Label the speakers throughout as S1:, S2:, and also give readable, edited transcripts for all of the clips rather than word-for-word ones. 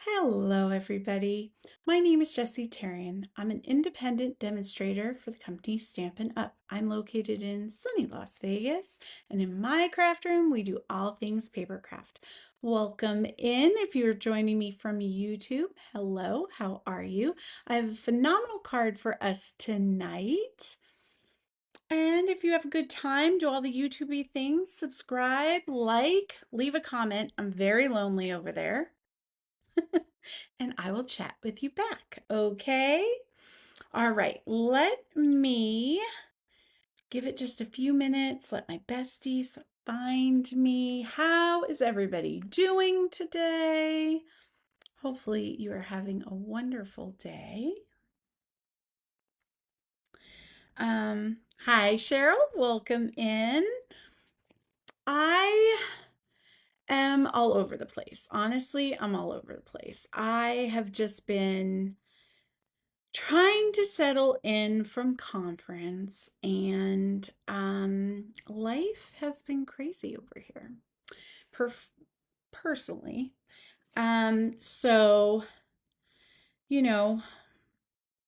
S1: Hello, everybody. My name is Jessie Tarian. I'm an independent demonstrator for the company Stampin' Up. I'm located in sunny Las Vegas, and in my craft room, we do all things paper craft. Welcome in if you're joining me from YouTube. Hello, how are you? I have a phenomenal card for us tonight. And if you have a good time, do all the YouTubey things, subscribe, like, leave a comment. I'm very lonely over there. And I will chat with you back. Okay? All right, let me give it just a few minutes. Let my besties find me. How is everybody doing today? Hopefully, you are having a wonderful day. Hi, Cheryl. Welcome in. I am all over the place. Honestly, I'm all over the place. I have just been trying to settle in from conference, and life has been crazy over here personally. So you know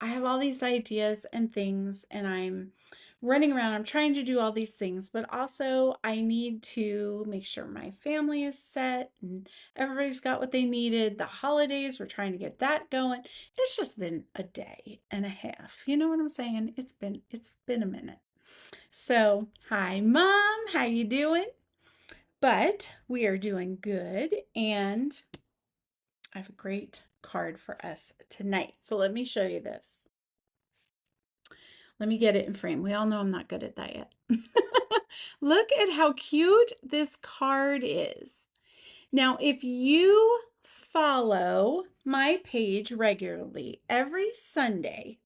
S1: I have all these ideas and things, and I'm running around. I'm trying to do all these things, but also I need to make sure my family is set and everybody's got what they needed. The holidays, we're trying to get that going. It's just been a day and a half. You know what I'm saying? It's been a minute. So, hi mom, how you doing? But we are doing good, and I have a great card for us tonight. So let me show you this. Let me get it in frame. We all know I'm not good at that yet. Look at how cute this card is. Now, if you follow my page regularly, every Sunday,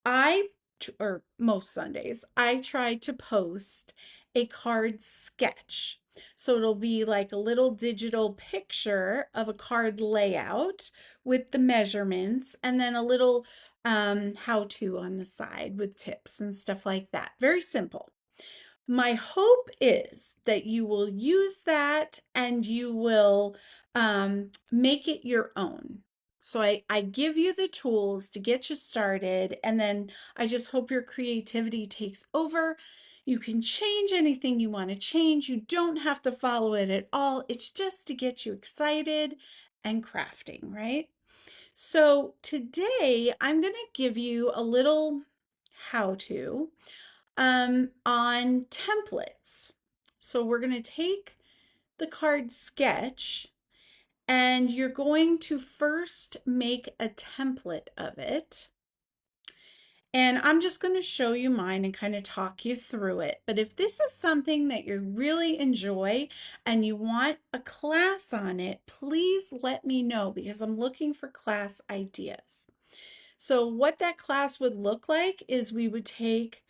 S1: or most Sundays, I try to post a card sketch. So it'll be like a little digital picture of a card layout with the measurements, and then a little how-to on the side with tips and stuff like that. Very simple. My hope is that you will use that and you will make it your own. So I give you the tools to get you started, and then I just hope your creativity takes over. You can change anything you want to change. You don't have to follow it at all. It's just to get you excited and crafting, right? So today I'm going to give you a little how-to on templates. So we're going to take the card sketch, and you're going to first make a template of it. And I'm just going to show you mine and kind of talk you through it. But if this is something that you really enjoy and you want a class on it, please let me know, because I'm looking for class ideas. So what that class would look like is we would take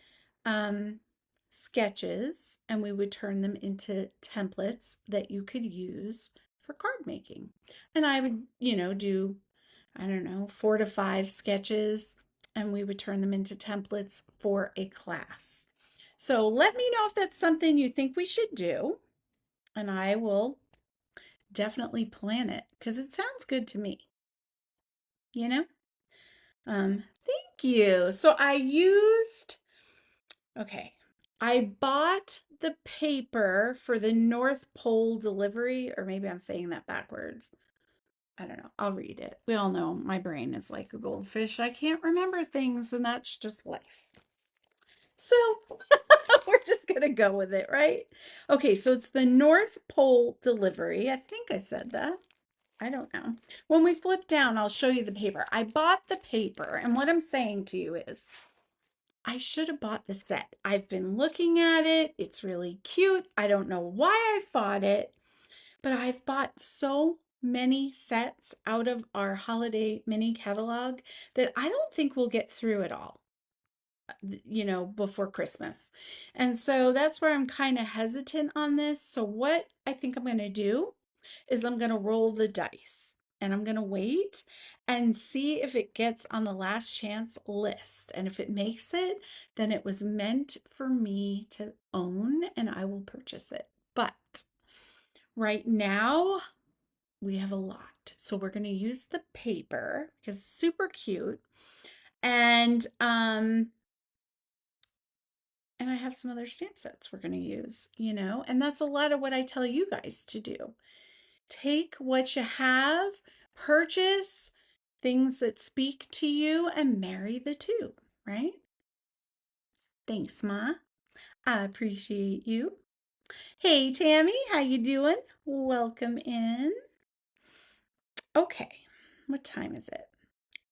S1: sketches and we would turn them into templates that you could use for card making. And I would, do, I don't know, 4 to 5 sketches, and we would turn them into templates for a class. So let me know if that's something you think we should do, and I will definitely plan it because it sounds good to me, you know? Thank you. So okay, I bought the paper for the North Pole delivery, or maybe I'm saying that backwards. I don't know. I'll read it. We all know my brain is like a goldfish. I can't remember things, and that's just life. So we're just going to go with it, right? Okay, so it's the North Pole delivery. I think I said that. I don't know. When we flip down, I'll show you the paper. I bought the paper, and what I'm saying to you is I should have bought the set. I've been looking at it. It's really cute. I don't know why I bought it, but I've bought so many sets out of our holiday mini catalog that I don't think we'll get through it all, before Christmas. And so that's where I'm kind of hesitant on this. So what I think I'm going to do is I'm going to roll the dice, and I'm going to wait and see if it gets on the last chance list. And if it makes it, then it was meant for me to own and I will purchase it. But right now, we have a lot. So we're going to use the paper because it's super cute. And and I have some other stamp sets we're going to use, and that's a lot of what I tell you guys to do. Take what you have, purchase things that speak to you, and marry the two, right? Thanks, Ma. I appreciate you. Hey, Tammy, how you doing? Welcome in. Okay, what time is it?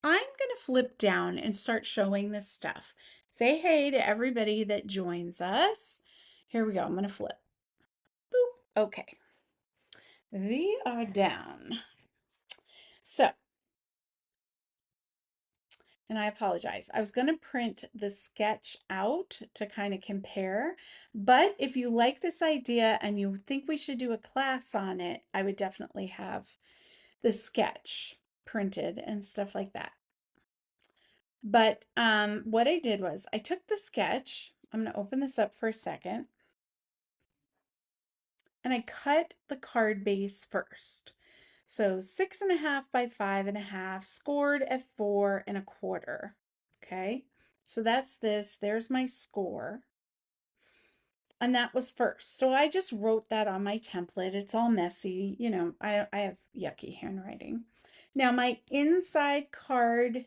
S1: I'm going to flip down and start showing this stuff. Say hey to everybody that joins us. Here we go. I'm going to flip. Boop. Okay. We are down. So, and I apologize. I was going to print the sketch out to kind of compare, but if you like this idea and you think we should do a class on it, I would definitely have the sketch printed and stuff like that. But what I did was I took the sketch. I'm going to open this up for a second. And I cut the card base first. So 6.5 by 5.5, scored at 4.25. Okay, so that's this. There's my score. And that was first. So I just wrote that on my template. It's all messy. I have yucky handwriting. Now my inside card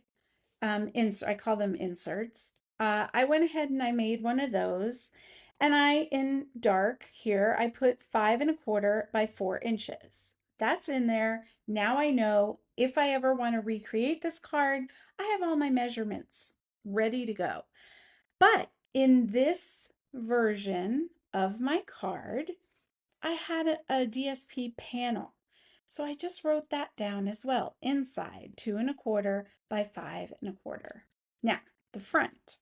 S1: I call them inserts. I went ahead and I made one of those, and in dark here, I put 5.25 by 4 inches. That's in there. Now I know if I ever want to recreate this card, I have all my measurements ready to go. But in this version of my card, I had a DSP panel. So I just wrote that down as well. Inside 2.25 by 5.25. Now, the front.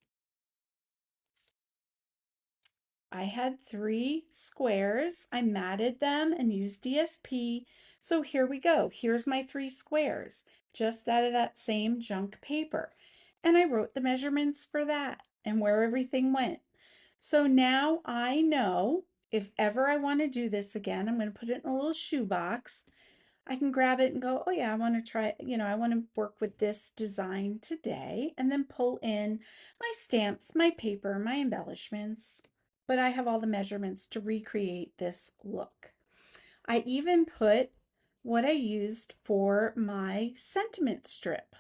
S1: I had 3 squares. I matted them and used DSP. So here we go. Here's my 3 squares, just out of that same junk paper. And I wrote the measurements for that and where everything went. So now I know if ever I want to do this again, I'm going to put it in a little shoebox. I can grab it and go, oh yeah, I want to try, I want to work with this design today, and then pull in my stamps, my paper, my embellishments. But I have all the measurements to recreate this look. I even put what I used for my sentiment strip.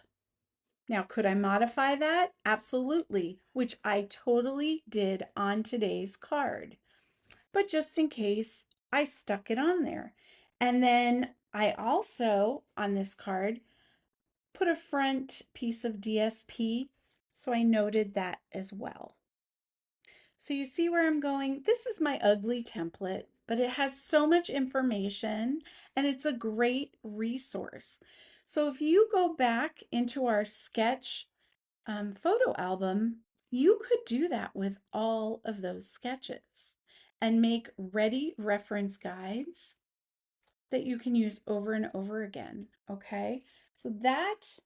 S1: Now, could I modify that? Absolutely, which I totally did on today's card. But just in case, I stuck it on there. And then I also, on this card, put a front piece of DSP, so I noted that as well. So you see where I'm going? This is my ugly template, but it has so much information and it's a great resource. So if you go back into our sketch photo album, you could do that with all of those sketches and make ready reference guides that you can use over and over again. Okay, so that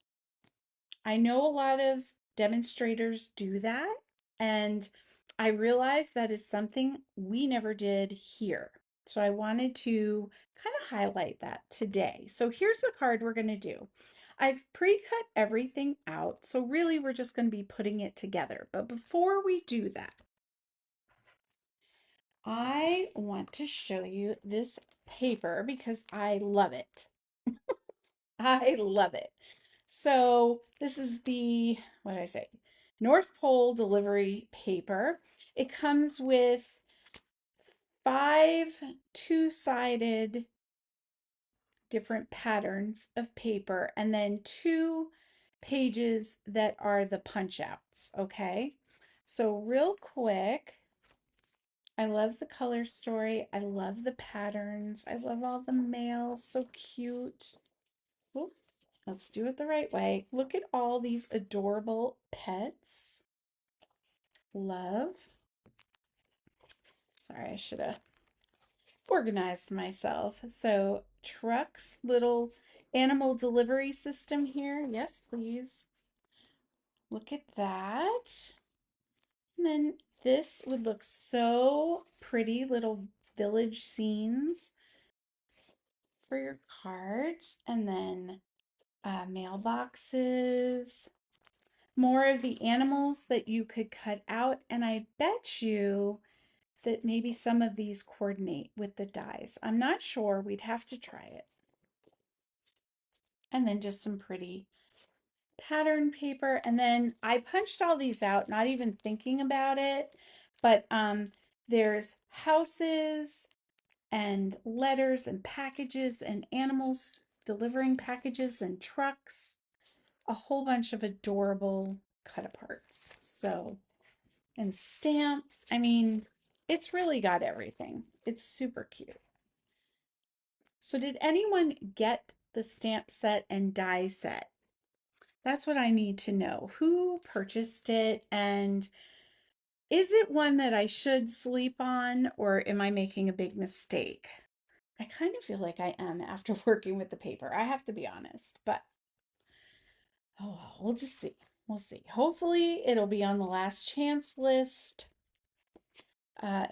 S1: I know a lot of demonstrators do that, and I realize that is something we never did here. So I wanted to kind of highlight that today. So here's the card we're going to do. I've pre-cut everything out, so really we're just going to be putting it together. But before we do that, I want to show you this paper because I love it. I love it. So this is the, what did I say? North Pole delivery paper. It comes with 5 two-sided different patterns of paper and then 2 pages that are the punch outs, okay? So real quick, I love the color story. I love the patterns. I love all the mail. So cute. Oop, let's do it the right way. Look at all these adorable pets. Love. Sorry, I should have organized myself. So trucks, little animal delivery system here. Yes, please. Look at that. And then this would look so pretty, little village scenes. for your cards, and then mailboxes, more of the animals that you could cut out. And I bet you that maybe some of these coordinate with the dies. I'm not sure. We'd have to try it. And then just some pretty pattern paper. And then I punched all these out, not even thinking about it. But there's houses and letters and packages and animals delivering packages and trucks, a whole bunch of adorable cut aparts. So, and stamps. I mean, it's really got everything. It's super cute. So, did anyone get the stamp set and die set? That's what I need to know. Who purchased it, and is it one that I should sleep on, or am I making a big mistake? I kind of feel like I am after working with the paper. I have to be honest, but oh, well, we'll just see. We'll see. Hopefully, it'll be on the last chance list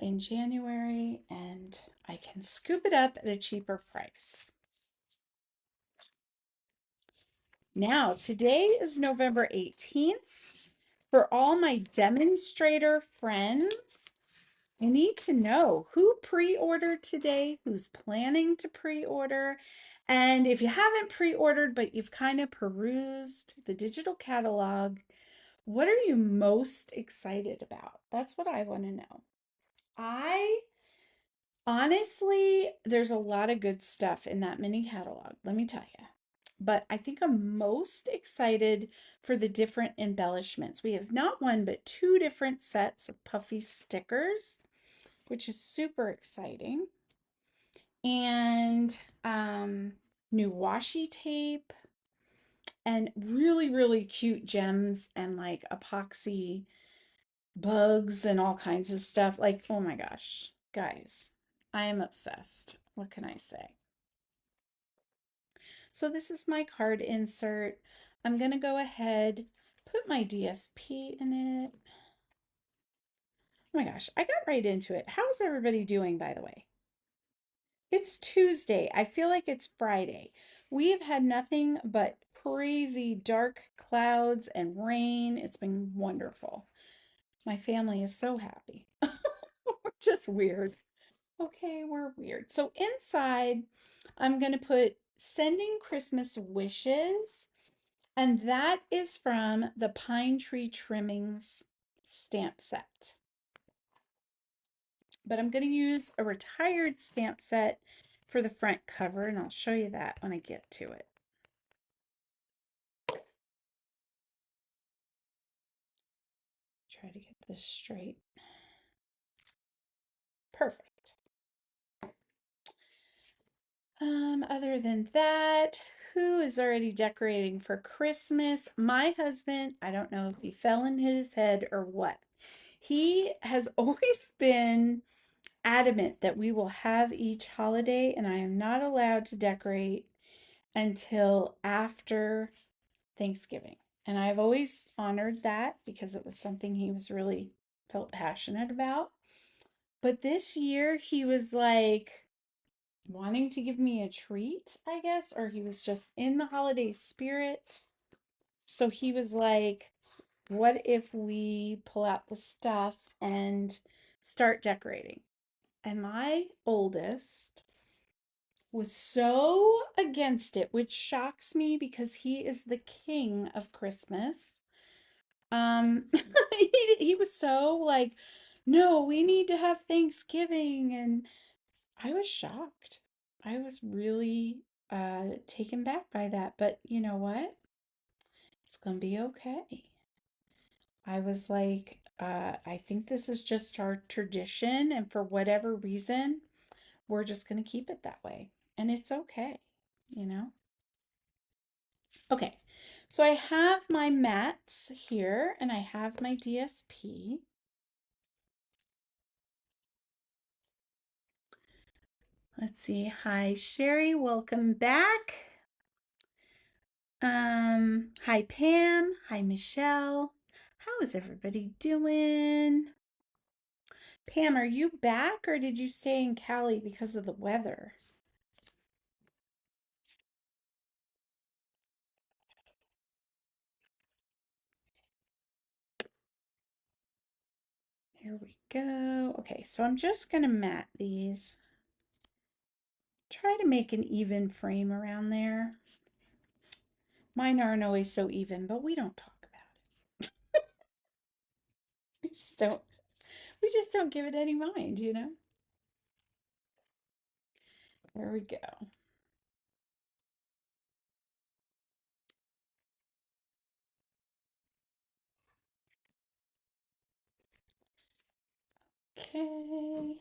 S1: in January, and I can scoop it up at a cheaper price. Now, today is November 18th. For all my demonstrator friends, I need to know who pre-ordered today, who's planning to pre-order, and if you haven't pre-ordered but you've kind of perused the digital catalog, what are you most excited about? That's what I want to know. I honestly, there's a lot of good stuff in that mini catalog, let me tell you. But I think I'm most excited for the different embellishments. We have not one, but two different sets of puffy stickers, which is super exciting. And new washi tape and really, really cute gems and like epoxy bugs and all kinds of stuff. Like, oh my gosh, guys, I am obsessed. What can I say? So this is my card insert. I'm going to go ahead, put my DSP in it. Oh my gosh, I got right into it. How's everybody doing, by the way? It's Tuesday. I feel like it's Friday. We have had nothing but crazy dark clouds and rain. It's been wonderful. My family is so happy. We're just weird. Okay, we're weird. So inside, I'm going to put sending Christmas wishes, and that is from the Pine Tree Trimmings stamp set. But I'm going to use a retired stamp set for the front cover, and I'll show you that when I get to it. Try to get this straight. Perfect. Other than that, who is already decorating for Christmas? My husband, I don't know if he fell in his head or what. He has always been adamant that we will have each holiday, and I am not allowed to decorate until after Thanksgiving. And I've always honored that because it was something he was really felt passionate about. But this year he was like wanting to give me a treat, I guess, or he was just in the holiday spirit. So he was like, what if we pull out the stuff and start decorating? And my oldest was so against it, which shocks me because he is the king of Christmas. He was so like, no, we need to have Thanksgiving, and I was shocked. I was really taken back by that, but you know what? It's gonna be okay. I was like, I think this is just our tradition, and for whatever reason, we're just gonna keep it that way. And it's okay, you know? Okay, so I have my mats here and I have my DSP. Let's see. Hi, Sherry. Welcome back. Hi, Pam. Hi, Michelle. How is everybody doing? Pam, are you back or did you stay in Cali because of the weather? Here we go. Okay, so I'm just going to mat these. Try to make an even frame around there. Mine aren't always so even, but we don't talk about it. We just don't we just don't give it any mind, you know? There we go. Okay.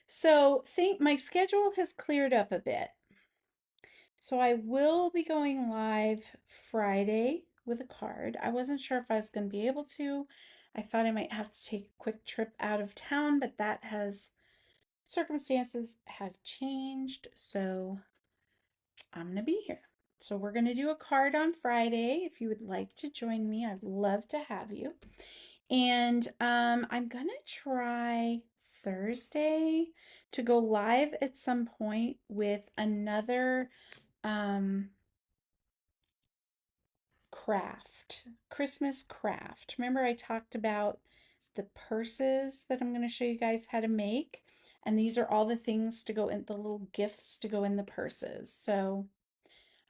S1: So think my schedule has cleared up a bit. So I will be going live Friday with a card. I wasn't sure if I was going to be able to. I thought I might have to take a quick trip out of town, but that has circumstances have changed, so I'm going to be here. So we're going to do a card on Friday. If you would like to join me, I'd love to have you. And I'm going to try Thursday to go live at some point with another um, Christmas craft. Remember I talked about the purses that I'm going to show you guys how to make? And these are all the things to go in, the little gifts to go in the purses. So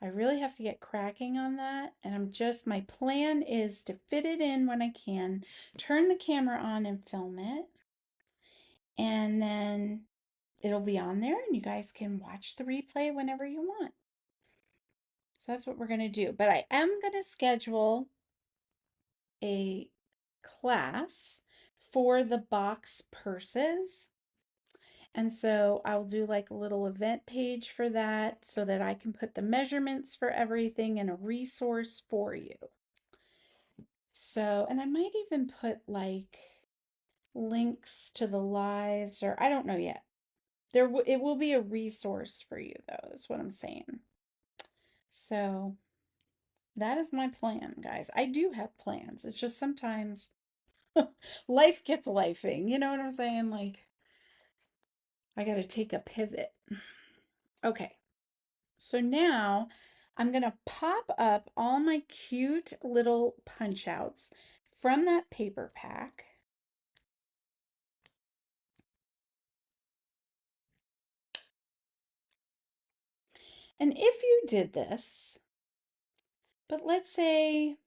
S1: I really have to get cracking on that. And my plan is to fit it in when I can, turn the camera on and film it. And then it'll be on there and you guys can watch the replay whenever you want. So that's what we're going to do. But I am going to schedule a class for the box purses. And so I'll do like a little event page for that so that I can put the measurements for everything in a resource for you. So, and I might even put like links to the lives or I don't know yet. It will be a resource for you though, is what I'm saying. So, that is my plan, guys. I do have plans. It's just sometimes life gets lifing. You know what I'm saying? Like, I got to take a pivot. Okay, so now I'm going to pop up all my cute little punch outs from that paper pack. And if you did this, but let's say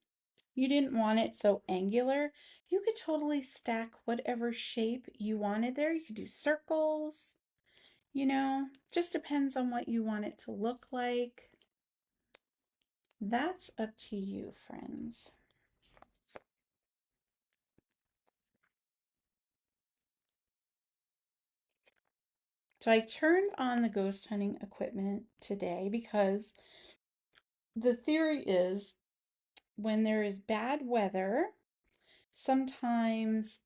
S1: you didn't want it so angular, you could totally stack whatever shape you wanted there. You could do circles, you know, just depends on what you want it to look like. That's up to you, friends. So I turned on the ghost hunting equipment today because the theory is when there is bad weather, sometimes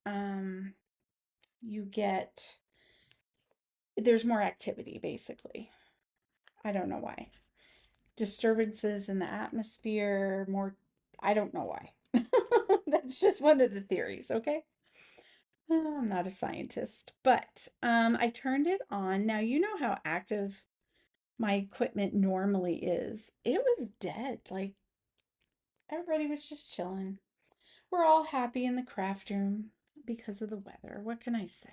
S1: you get, there's more activity basically. I don't know why. Disturbances in the atmosphere, more, I don't know why. That's just one of the theories, okay? I'm not a scientist, but I turned it on. Now, you know how active my equipment normally is. It was dead. Like everybody was just chilling. We're all happy in the craft room because of the weather. What can I say?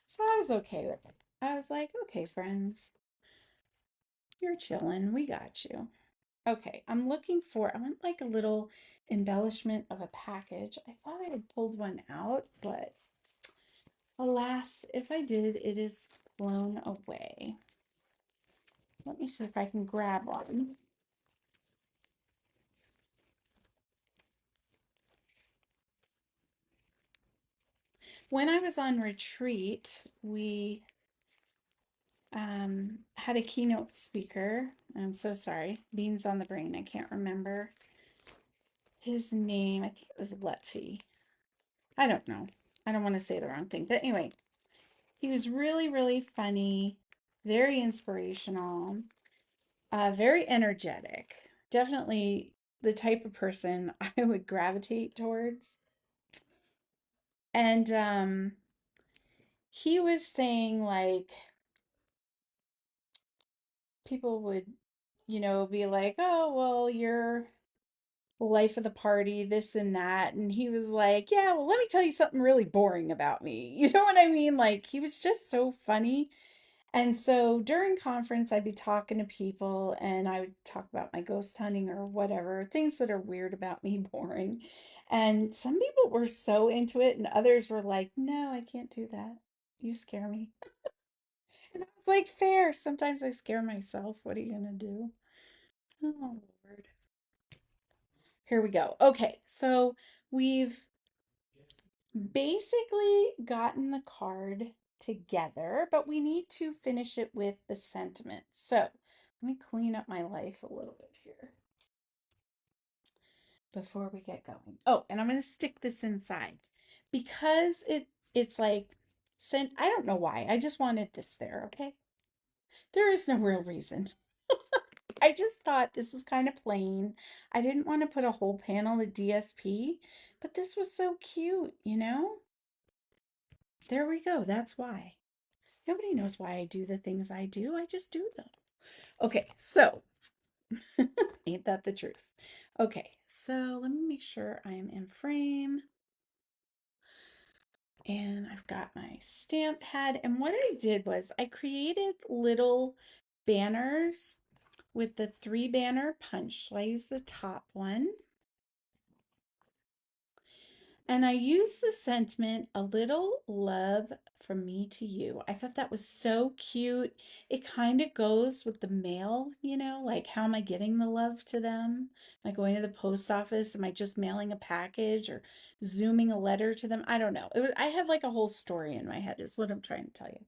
S1: So I was okay with it. I was like, okay, friends, you're chilling. We got you. Okay, I want like a little embellishment of a package. I thought I had pulled one out, but alas, if I did, it is blown away. Let me see if I can grab one. When I was on retreat, we had a keynote speaker. I'm so sorry. Beans on the brain. I can't remember his name. I think it was Lutfi. I don't know. I don't want to say the wrong thing. But anyway, he was really, really funny, very inspirational, very energetic. Definitely the type of person I would gravitate towards. And he was saying like people would, be like, oh, well, life of the party, this and that. And he was like, yeah, well, let me tell you something really boring about me. You know what I mean? Like, he was just so funny. And so during conference, I'd be talking to people and I would talk about my ghost hunting or whatever, things that are weird about me, boring. And some people were so into it, and others were like, no, I can't do that. You scare me. And I was like, fair. Sometimes I scare myself. What are you going to do? Oh, Lord. Here we go. Okay, so we've basically gotten the card together, but we need to finish it with the sentiment. So let me clean up my life a little bit here before we get going. Oh, and I'm going to stick this inside because it's like sent. I don't know why. I just wanted this there, okay? There is no real reason. I just thought this was kind of plain. I didn't want to put a whole panel of DSP, but this was so cute, you know? There we go. That's why. Nobody knows why I do the things I do. I just do them. Okay, so ain't that the truth? Okay, so let me make sure I am in frame. And I've got my stamp pad. And what I did was I created little banners with the 3 banner punch. So I used the top one. And I used the sentiment, a little love from me to you. I thought that was so cute. It kind of goes with the mail, like how am I getting the love to them? Am I going to the post office? Am I just mailing a package or zooming a letter to them? I don't know. I had like a whole story in my head, is what I'm trying to tell you.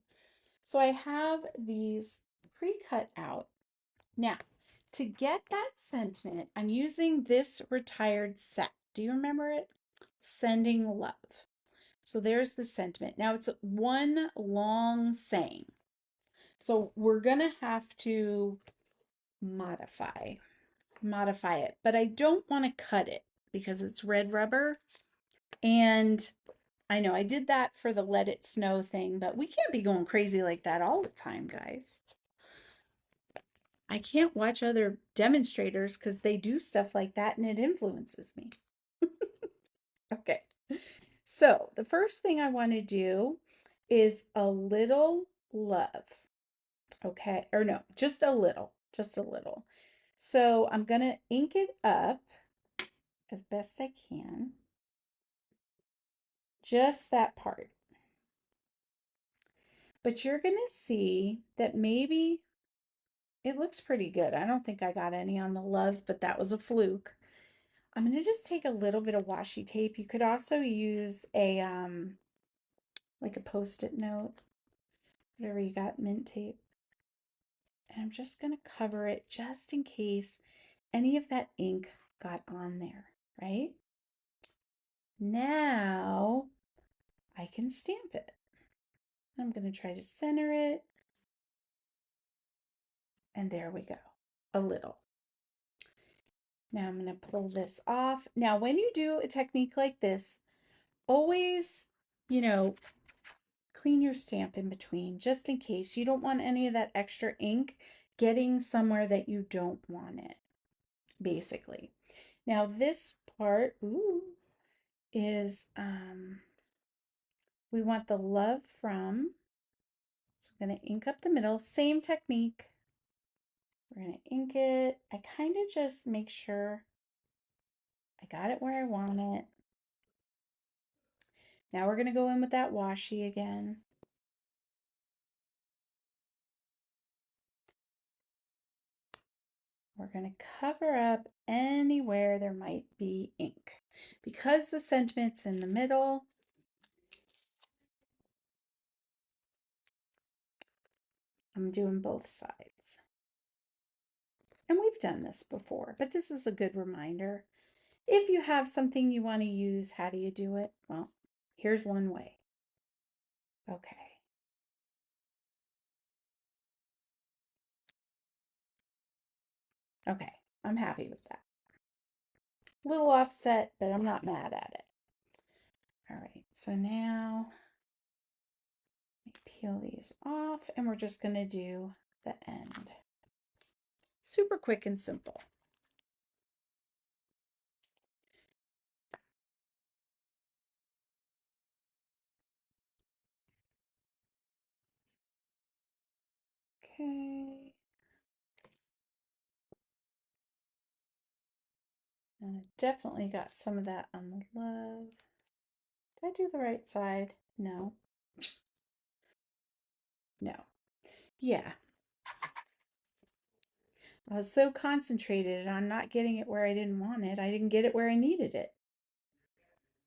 S1: So I have these pre-cut out. Now, to get that sentiment, I'm using this retired set. Do you remember it? Sending love. So there's the sentiment. Now it's one long saying. So we're going to have to modify modify it, but I don't want to cut it because it's red rubber. And I know I did that for the let it snow thing, but we can't be going crazy like that all the time, guys. I can't watch other demonstrators because they do stuff like that and it influences me. Okay. So the first thing I want to do is a little love. Okay. Or no, just a little. Just a little. So I'm going to ink it up as best I can. Just that part. But you're going to see that maybe it looks pretty good. I don't think I got any on the love, but that was a fluke. I'm going to just take a little bit of washi tape. You could also use a like a post-it note, whatever you got, mint tape. And I'm just going to cover it just in case any of that ink got on there, right? Now I can stamp it. I'm going to try to center it. And there we go, a little. Now I'm going to pull this off. Now, when you do a technique like this, always, you know, clean your stamp in between just in case. You don't want any of that extra ink getting somewhere that you don't want it, basically. Now this part, ooh, is we want the love from. So I'm going to ink up the middle, same technique. We're going to ink it. I kind of just make sure I got it where I want it. Now we're going to go in with that washi again. We're going to cover up anywhere there might be ink. Because the sentiment's in the middle, I'm doing both sides. And we've done this before, but this is a good reminder. If you have something you want to use, how do you do it? Well, here's one way. Okay. Okay, I'm happy with that. A little offset, but I'm not mad at it. All right, so now peel these off and we're just going to do the end. Super quick and simple. Okay. And I definitely got some of that on the love. Did I do the right side? No. No. Yeah. I was so concentrated on not getting it where I didn't want it. I didn't get it where I needed it.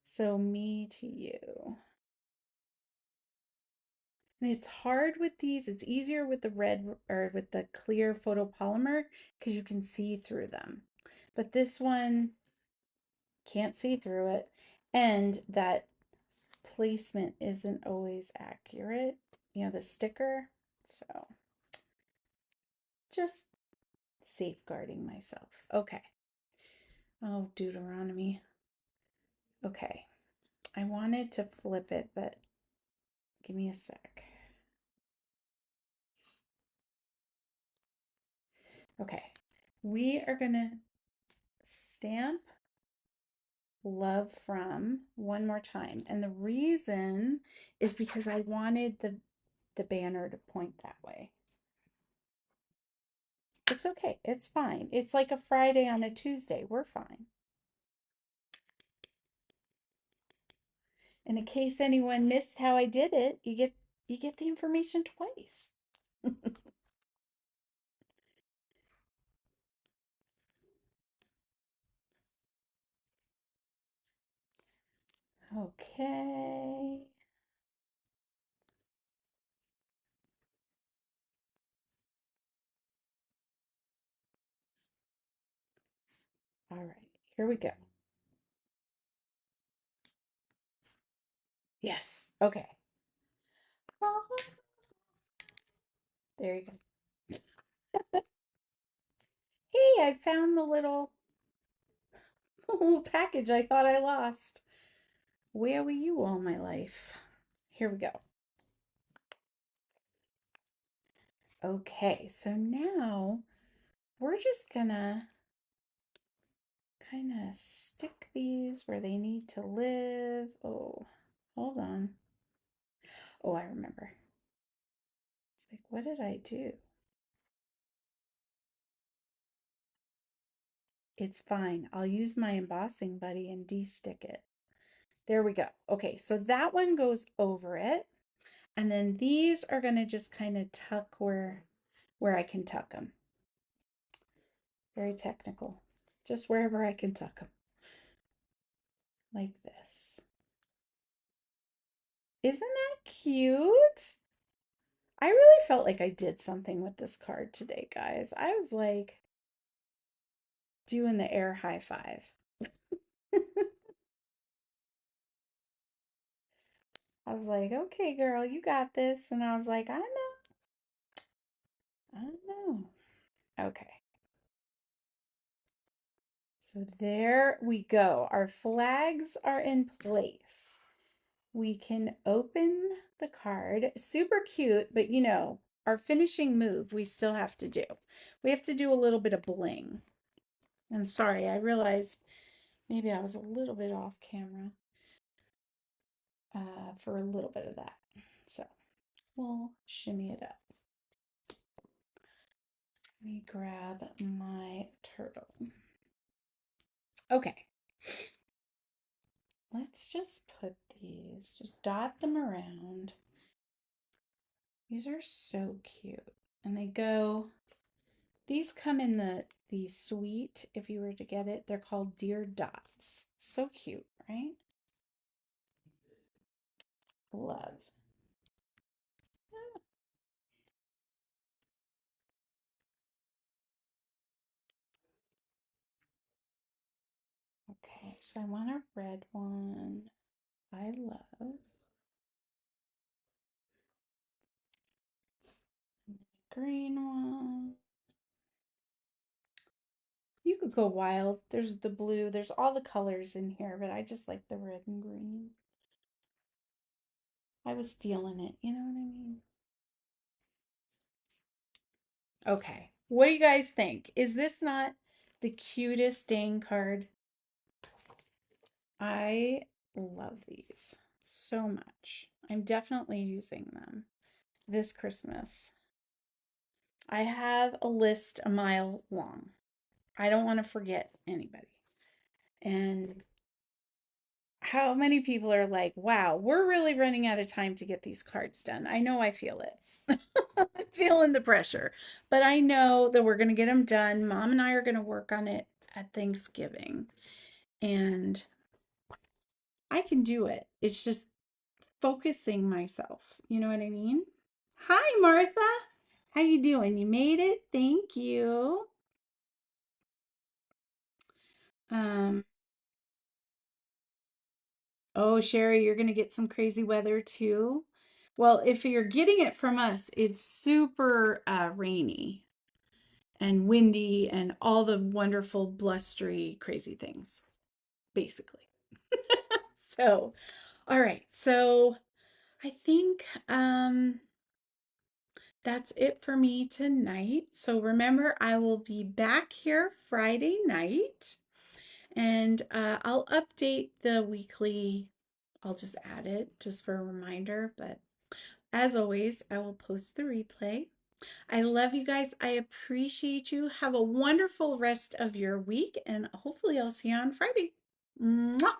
S1: So me to you. And it's hard with these. It's easier with the red or with the clear photopolymer because you can see through them. But this one can't see through it. And that placement isn't always accurate, you know, the sticker. So just safeguarding myself. Okay. Oh, Deuteronomy. Okay. I wanted to flip it, but give me a sec. Okay. We are going to stamp love from one more time. And the reason is because I wanted the banner to point that way. It's okay. It's fine. It's like a Friday on a Tuesday. We're fine. And in case anyone missed how I did it, you get the information twice. Okay. All right. Here we go. Yes. Okay. There you go. Hey, I found the little package I thought I lost. Where were you all my life? Here we go. Okay, so now we're just gonna kind of stick these where they need to live. Oh, hold on. Oh, I remember. It's like, what did I do? It's fine. I'll use my embossing buddy and de-stick it. There we go. Okay, so that one goes over it. And then these are going to just kind of tuck where I can tuck them. Very technical. Just wherever I can tuck them. Like this. Isn't that cute? I really felt like I did something with this card today, guys. I was like doing the air high five. I was like, okay, girl, you got this. And I was like, I know. Okay. So there we go. Our flags are in place. We can open the card. Super cute, but you know, our finishing move we still have to do. We have to do a little bit of bling. And sorry, I realized maybe I was a little bit off camera for a little bit of that. So we'll shimmy it up. Let me grab my turtle. Okay. Let's just put these, just dot them around. These are so cute. And they go, these come in the suite, if you were to get it. They're called Dear Dots. So cute, right? Love. Okay, so I want a red one. I love. Green one. You could go wild. There's the blue. There's all the colors in here, but I just like the red and green. I was feeling it, you know what I mean? Okay. What do you guys think? Is this not the cutest dang card? I love these so much. I'm definitely using them this Christmas. I have a list a mile long. I don't want to forget anybody. And how many people are like, wow, we're really running out of time to get these cards done? I know I feel it. I'm feeling the pressure, but I know that we're going to get them done. Mom and I are going to work on it at Thanksgiving, and I can do it. It's just focusing myself. You know what I mean? Hi, Martha. How you doing? You made it. Thank you. Um, oh, Sherry, you're gonna get some crazy weather too. Well, if you're getting it from us, it's super rainy and windy and all the wonderful blustery crazy things, basically. So, all right. So I think that's it for me tonight. So remember, I will be back here Friday night and I'll update the weekly. I'll just add it just for a reminder. But as always, I will post the replay. I love you guys. I appreciate you. Have a wonderful rest of your week, and hopefully, I'll see you on Friday. Mwah!